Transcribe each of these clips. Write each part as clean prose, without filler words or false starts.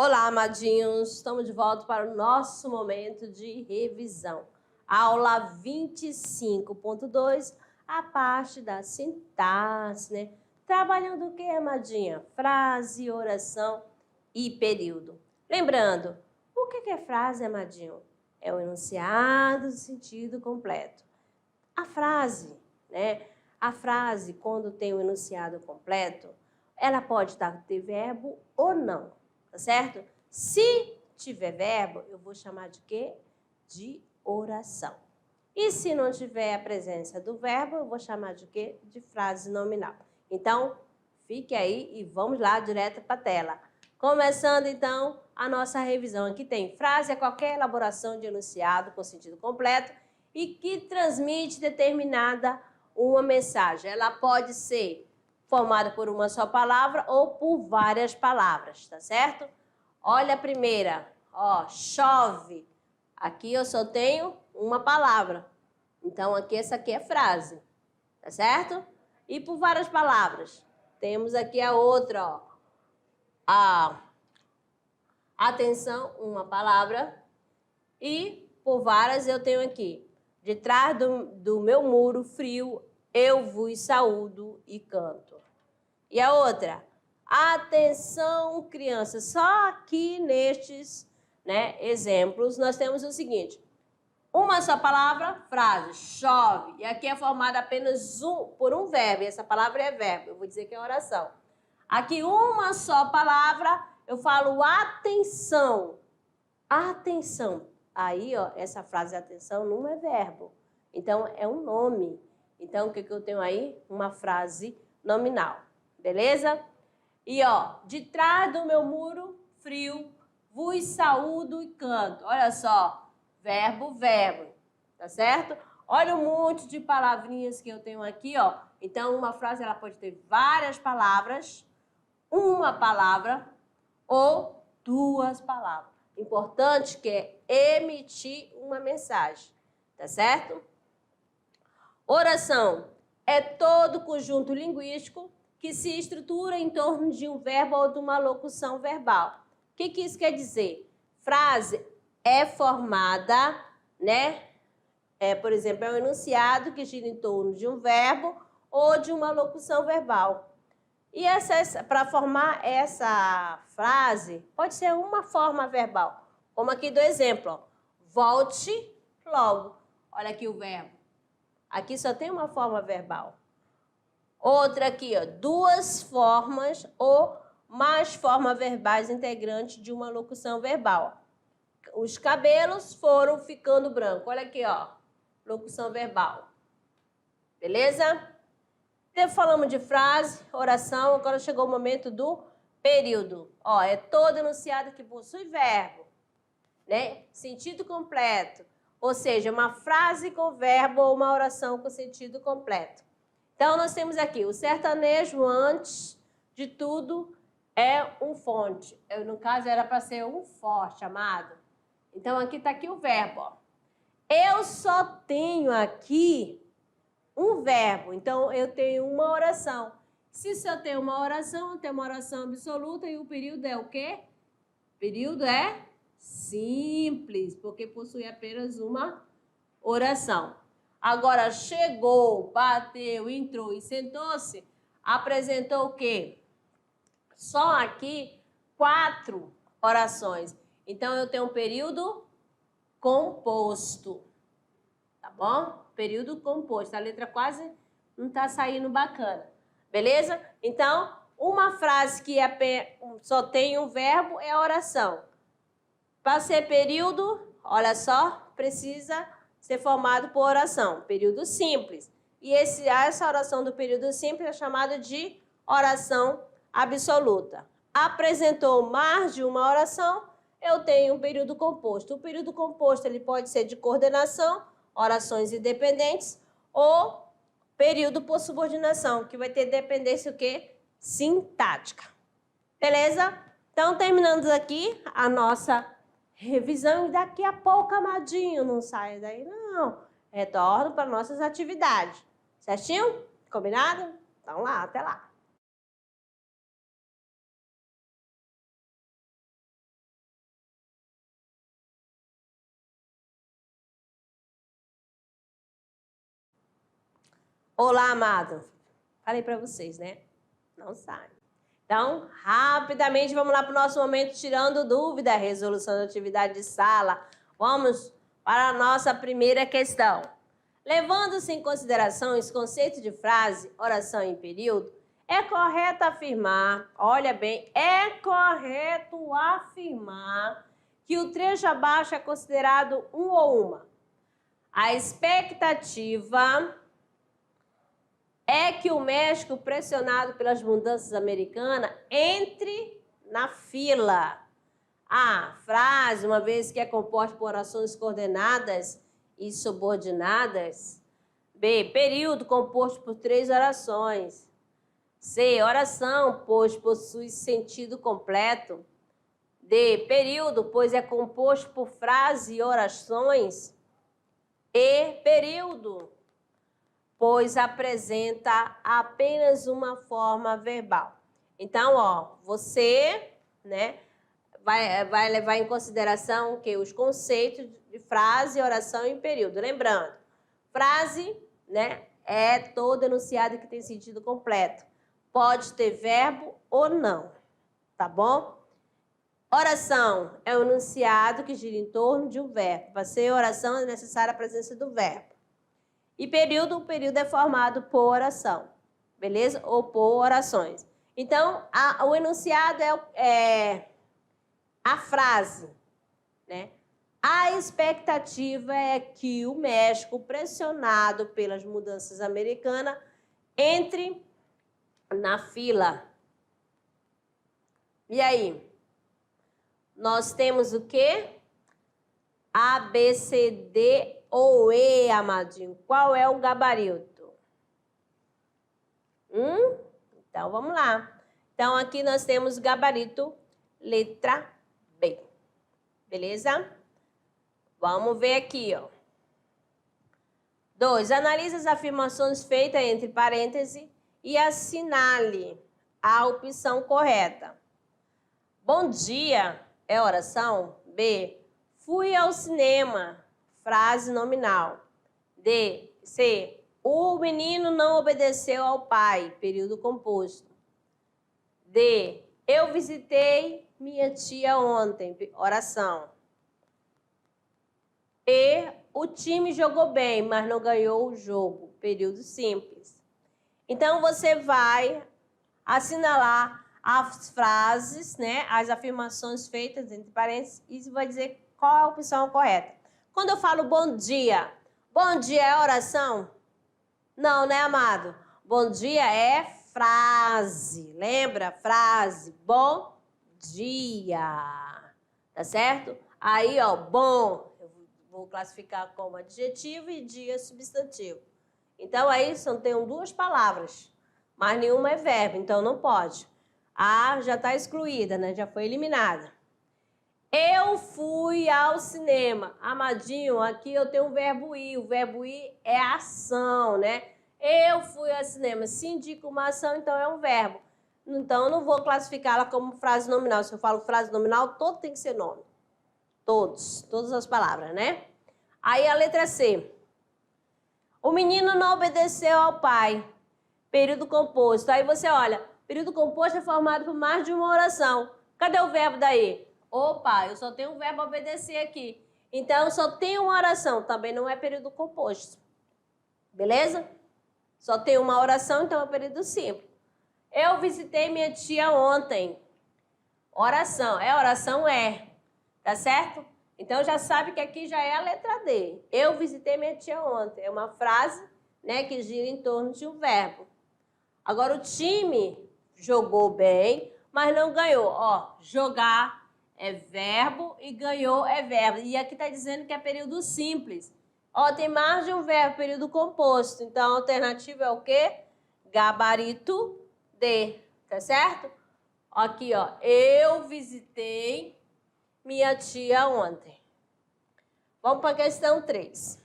Olá, amadinhos! Estamos de volta para o nosso momento de revisão. Aula 25.2, a parte da sintaxe, né? Trabalhando o que, amadinha? Frase, oração e período. Lembrando, o que é frase, amadinho? É o enunciado do sentido completo. A frase, né? A frase, quando tem o enunciado completo, ela pode ter verbo ou não, tá certo? Se tiver verbo, eu vou chamar de quê? De oração. E se não tiver a presença do verbo, eu vou chamar de quê? De frase nominal. Então, fique aí e vamos lá direto para a tela. Começando, então, a nossa revisão. Aqui tem frase é qualquer elaboração de enunciado com sentido completo e que transmite determinada uma mensagem. Ela pode ser formada por uma só palavra ou por várias palavras, tá certo? Olha a primeira, ó, chove. Aqui eu só tenho uma palavra. Então, aqui essa aqui é frase, tá certo? E por várias palavras. Temos aqui a outra, ó. Atenção, uma palavra. E por várias eu tenho aqui. De trás do meu muro frio, eu vos saúdo e canto. E a outra, atenção, crianças. Só aqui nestes, né, exemplos, nós temos o seguinte. Uma só palavra, frase, chove. E aqui é formada apenas por um verbo. E essa palavra é verbo. Eu vou dizer que é oração. Aqui, uma só palavra, eu falo atenção. Atenção. Aí, ó, essa frase atenção não é verbo. Então, é um nome. Então, o que eu tenho aí? Uma frase nominal. Beleza? E, ó, de trás do meu muro frio, vos saúdo e canto. Olha só, verbo, verbo. Tá certo? Olha o monte de palavrinhas que eu tenho aqui, ó. Então, uma frase, ela pode ter várias palavras, uma palavra ou duas palavras. Importante que é emitir uma mensagem, tá certo? Oração é todo conjunto linguístico que se estrutura em torno de um verbo ou de uma locução verbal. O que isso quer dizer? Frase é formada, né? Por exemplo, é um enunciado que gira em torno de um verbo ou de uma locução verbal. E para formar essa frase, pode ser uma forma verbal. Como aqui do exemplo, ó, volte logo. Olha aqui o verbo. Aqui só tem uma forma verbal. Outra aqui, ó, duas formas ou mais formas verbais integrantes de uma locução verbal. Os cabelos foram ficando brancos. Olha aqui, ó, locução verbal. Beleza? Falamos de frase, oração, agora chegou o momento do período. Ó, é todo enunciado que possui verbo, né? Sentido completo. Ou seja, uma frase com verbo ou uma oração com sentido completo. Então, nós temos aqui o sertanejo, antes de tudo, é um fonte. No caso, era para ser um forte, amado. Então, aqui está aqui o verbo, ó. Eu só tenho aqui um verbo, então eu tenho uma oração. Se só tem uma oração, eu tenho uma oração absoluta e o período é o quê? O período é simples, porque possui apenas uma oração. Agora, chegou, bateu, entrou e sentou-se, apresentou o quê? Só aqui 4 orações. Então, eu tenho um período composto, tá bom? Período composto. A letra quase não está saindo bacana. Beleza? Então, uma frase que só tem um verbo é a oração. Para ser período, olha só, precisa ser formado por oração. Período simples. E essa oração do período simples é chamada de oração absoluta. Apresentou mais de uma oração, eu tenho um período composto. O período composto ele pode ser de coordenação, orações independentes, ou período por subordinação, que vai ter dependência o quê? Sintática. Beleza? Então, terminando aqui a nossa revisão, e daqui a pouco, amadinho, não saia daí, não. Retorno para nossas atividades. Certinho? Combinado? Então lá, até lá. Olá, amado. Falei para vocês, né? Não sabe. Então, rapidamente, vamos lá para o nosso momento tirando dúvida, resolução da atividade de sala. Vamos para a nossa primeira questão. Levando-se em consideração esse conceito de frase, oração em período, é correto afirmar, olha bem, é correto afirmar que o trecho abaixo é considerado um ou uma. A expectativa é que o México, pressionado pelas mudanças americanas, entre na fila. A frase, uma vez que é composta por orações coordenadas e subordinadas. B, período composto por 3 orações. C, oração, pois possui sentido completo. D, período, pois é composto por frases e orações. E, período, pois apresenta apenas uma forma verbal. Então, ó, você, né, vai levar em consideração que os conceitos de frase, oração e período. Lembrando, frase, né, é todo enunciado que tem sentido completo. Pode ter verbo ou não, tá bom? Oração é um enunciado que gira em torno de um verbo. Para ser oração é necessária a presença do verbo. E período, o período é formado por oração, beleza? Ou por orações. Então, o enunciado é a frase, né? A expectativa é que o México, pressionado pelas mudanças americanas, entre na fila. E aí? Nós temos o quê? A, B, C, D ou E, amadinho? Qual é o gabarito? Então, vamos lá. Então, aqui nós temos o gabarito letra B. Beleza? Vamos ver aqui, ó. 2. Analise as afirmações feitas entre parênteses e assinale a opção correta. Bom dia é oração? B. Fui ao cinema. Frase nominal. D. C. O menino não obedeceu ao pai. Período composto. D. Eu visitei minha tia ontem. Oração. E. O time jogou bem, mas não ganhou o jogo. Período simples. Então, você vai assinalar as frases, né, as afirmações feitas entre parênteses e vai dizer qual é a opção correta. Quando eu falo bom dia é oração? Não, né, amado? Bom dia é frase. Lembra? Frase. Bom dia. Tá certo? Aí, ó, bom, eu vou classificar como adjetivo e dia substantivo. Então, aí tem 2 palavras, mas nenhuma é verbo, então não pode. A já está excluída, né? Já foi eliminada. Eu fui ao cinema. Amadinho, aqui eu tenho o verbo ir. O verbo ir é ação, né? Eu fui ao cinema. Se indica uma ação, então é um verbo. Então, eu não vou classificá-la como frase nominal. Se eu falo frase nominal, todo tem que ser nome. Todas as palavras, né? Aí a letra C. O menino não obedeceu ao pai. Período composto. Aí você olha, período composto é formado por mais de uma oração. Cadê o verbo daí? Opa, eu só tenho um verbo obedecer aqui. Então, só tem uma oração. Também não é período composto. Beleza? Só tem uma oração, então é período simples. Eu visitei minha tia ontem. Oração. Oração é. Tá certo? Então, já sabe que aqui já é a letra D. Eu visitei minha tia ontem. É uma frase, né, que gira em torno de um verbo. Agora, o time jogou bem, mas não ganhou. Ó, jogar é verbo e ganhou é verbo. E aqui está dizendo que é período simples. Ó, tem mais de um verbo, período composto. Então, a alternativa é o quê? Gabarito D, tá certo? Aqui, ó, eu visitei minha tia ontem. Vamos para a questão 3.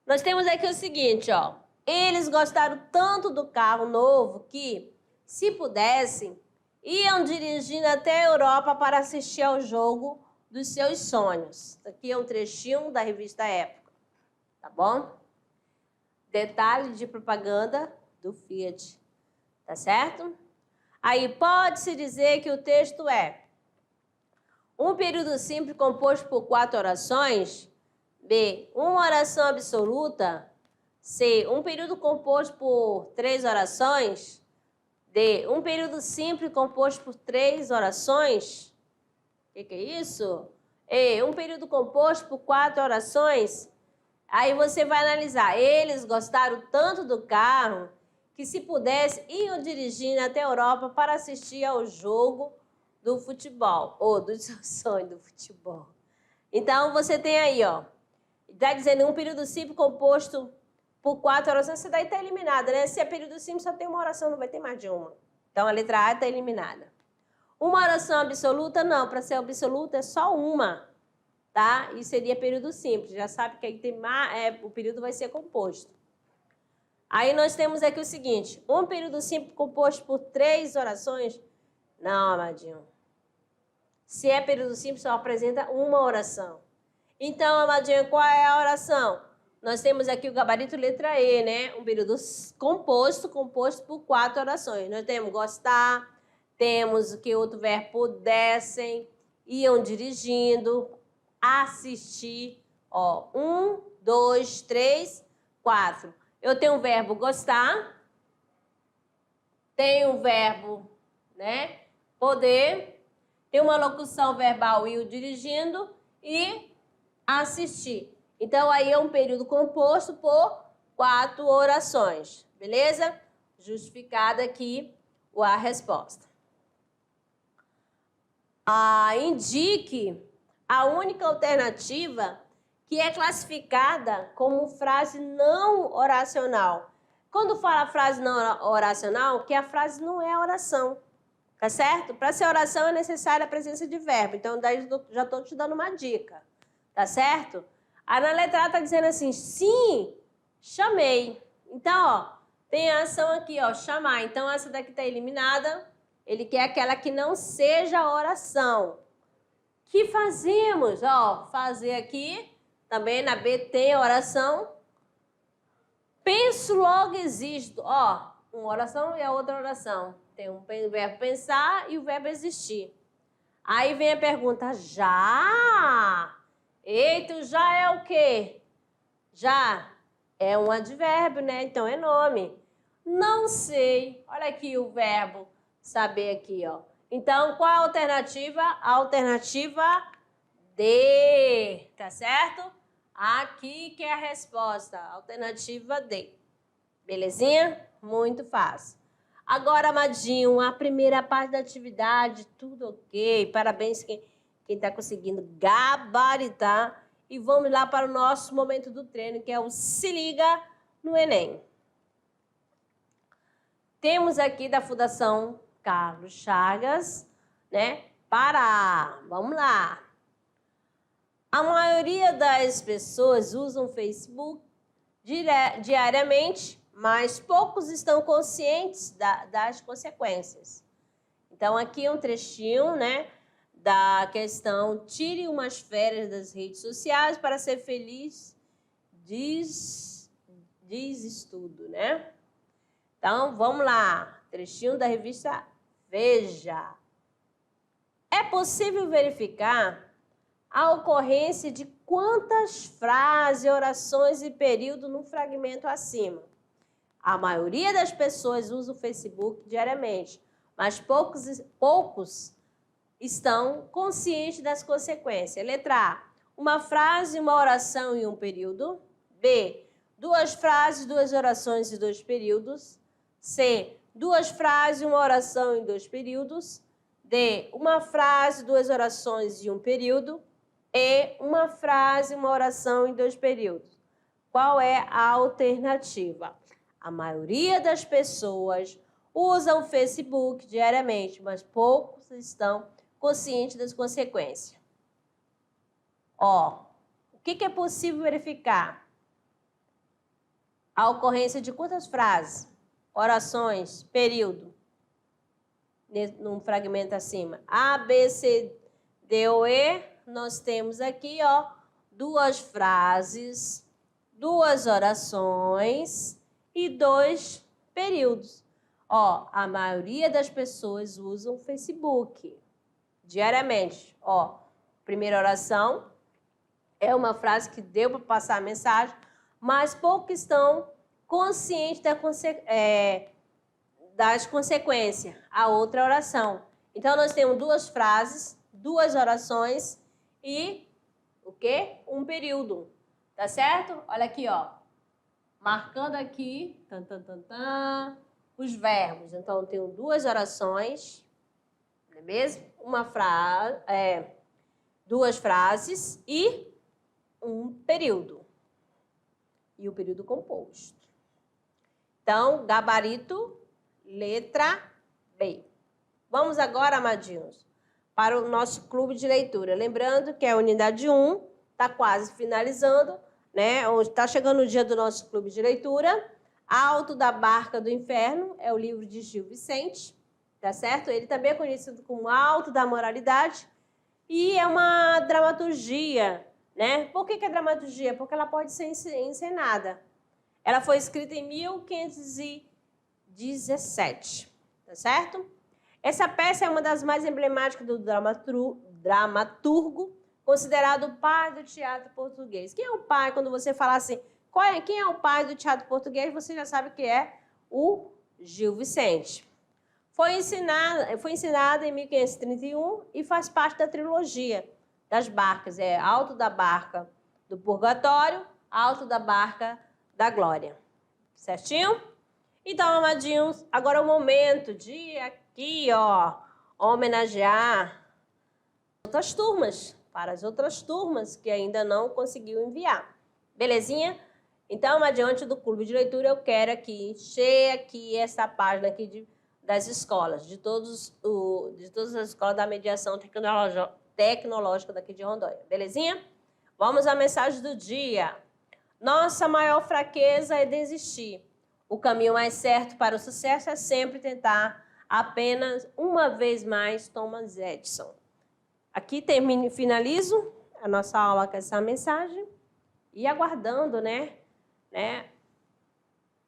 Nós temos aqui o seguinte, ó. Eles gostaram tanto do carro novo que, se pudessem, iam dirigindo até a Europa para assistir ao jogo dos seus sonhos. Aqui é um trechinho da revista Época, tá bom? detalhe de propaganda do Fiat. Tá certo? Aí pode-se dizer que o texto é um período simples composto por 4 orações. B, uma oração absoluta. C, um período composto por 3 orações. D, um período simples composto por 3 orações. O que é isso? E, um período composto por 4 orações. Aí você vai analisar. Eles gostaram tanto do carro que, se pudesse, iam dirigindo até a Europa para assistir ao jogo do futebol, ou do seu sonho do futebol. Então, você tem aí, ó, está dizendo um período simples composto por 4 orações, você daí está eliminada, né? Se é período simples, só tem uma oração, não vai ter mais de uma. Então, a letra A está eliminada. Uma oração absoluta, não, para ser absoluta é só uma, tá? E seria período simples, já sabe que aí tem mais, o período vai ser composto. Aí nós temos aqui o seguinte, um período simples composto por 3 orações, não, amadinho. Se é período simples, só apresenta uma oração. Então, amadinho, qual é a oração? Nós temos aqui o gabarito letra E, né? Um período composto por 4 orações. Nós temos gostar, temos o que outro verbo pudessem, iam dirigindo, assistir. Ó, 1, 2, 3, 4. Eu tenho o verbo gostar, tenho o verbo, né, poder, tem uma locução verbal ir dirigindo e assistir. Então, aí é um período composto por 4 orações, beleza? Justificada aqui a resposta. Indique a única alternativa que é classificada como frase não oracional. Quando fala frase não oracional, que a frase não é oração, tá certo? Para ser oração é necessária a presença de verbo. Então, daí já estou te dando uma dica, tá certo? Aí na letra A está dizendo assim, sim, chamei. Então, ó, tem a ação aqui, ó, chamar. Então, essa daqui está eliminada. Ele quer aquela que não seja oração. Que fazemos? Ó, fazer aqui, também na B tem oração. Penso, logo existo. Ó, uma oração e a outra oração. Tem o verbo pensar e o verbo existir. Aí vem a pergunta, já? Eita, já é o quê? Já é um advérbio, né? Então é nome. Não sei. Olha aqui o verbo saber aqui, ó. Então, qual a alternativa? A alternativa D, tá certo? Aqui que é a resposta, alternativa D. Belezinha? Muito fácil. Agora, amadinho, a primeira parte da atividade, tudo ok. Parabéns quem está conseguindo gabaritar. E vamos lá para o nosso momento do treino, que é o Se Liga no Enem. Temos aqui da Fundação Carlos Chagas, né? Vamos lá. A maioria das pessoas usam o Facebook diariamente, mas poucos estão conscientes das consequências. Então, aqui é um trechinho, né, da questão tire umas férias das redes sociais para ser feliz, diz estudo, né? Então, vamos lá. Trechinho da revista Veja. É possível verificar a ocorrência de quantas frases, orações e períodos no fragmento acima. A maioria das pessoas usa o Facebook diariamente, mas poucos estão conscientes das consequências. Letra A, uma frase, uma oração e um período. B, 2 frases, 2 orações e 2 períodos. C, 2 frases, uma oração e 2 períodos. D, uma frase, 2 orações e um período. E, uma frase, uma oração e 2 períodos. Qual é a alternativa? A maioria das pessoas usam o Facebook diariamente, mas poucos estão conscientes das consequências. Ó, o que é possível verificar? A ocorrência de quantas frases, orações, período, num fragmento acima? A, B, C, D ou E, nós temos aqui, ó, 2 frases, 2 orações e 2 períodos. Ó, a maioria das pessoas usam o Facebook diariamente. Ó, primeira oração é uma frase que deu para passar a mensagem, mas poucos estão conscientes das consequências. A outra oração. Então, nós temos 2 frases, 2 orações e o quê? Um período. Tá certo? Olha aqui, ó. Marcando aqui, os verbos. Então, eu tenho 2 orações, não é mesmo? 2 frases e um período. E o período composto. Então, gabarito, letra B. Vamos agora, amadinhos, para o nosso clube de leitura. Lembrando que a unidade 1 está quase finalizando, né? Está chegando o dia do nosso clube de leitura. Alto da Barca do Inferno é o livro de Gil Vicente, tá certo? Ele também é conhecido como Alto da Moralidade e é uma dramaturgia, né? Por que é dramaturgia? Porque ela pode ser encenada. Ela foi escrita em 1517, tá certo? Essa peça é uma das mais emblemáticas do dramaturgo, considerado o pai do teatro português. Quem é o pai? Quando você fala assim, quem é o pai do teatro português, você já sabe que é o Gil Vicente. Foi ensinada em 1531 e faz parte da trilogia das barcas. É Alto da Barca do Purgatório, Alto da Barca da Glória. Certinho? Então, amadinhos, agora é o momento de aqui, ó, homenagear outras turmas, para as outras turmas que ainda não conseguiu enviar. Belezinha? Então, adiante do clube de leitura, eu quero aqui encher aqui essa página aqui das escolas, de todas as escolas da mediação tecnológica daqui de Rondônia. Belezinha? Vamos à mensagem do dia. Nossa maior fraqueza é desistir. O caminho mais certo para o sucesso é sempre tentar apenas uma vez mais, Thomas Edison. Aqui finalizo a nossa aula com essa mensagem e aguardando, né,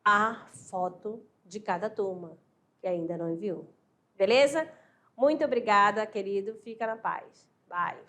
a foto de cada turma que ainda não enviou. Beleza? Muito obrigada, querido. Fica na paz. Bye.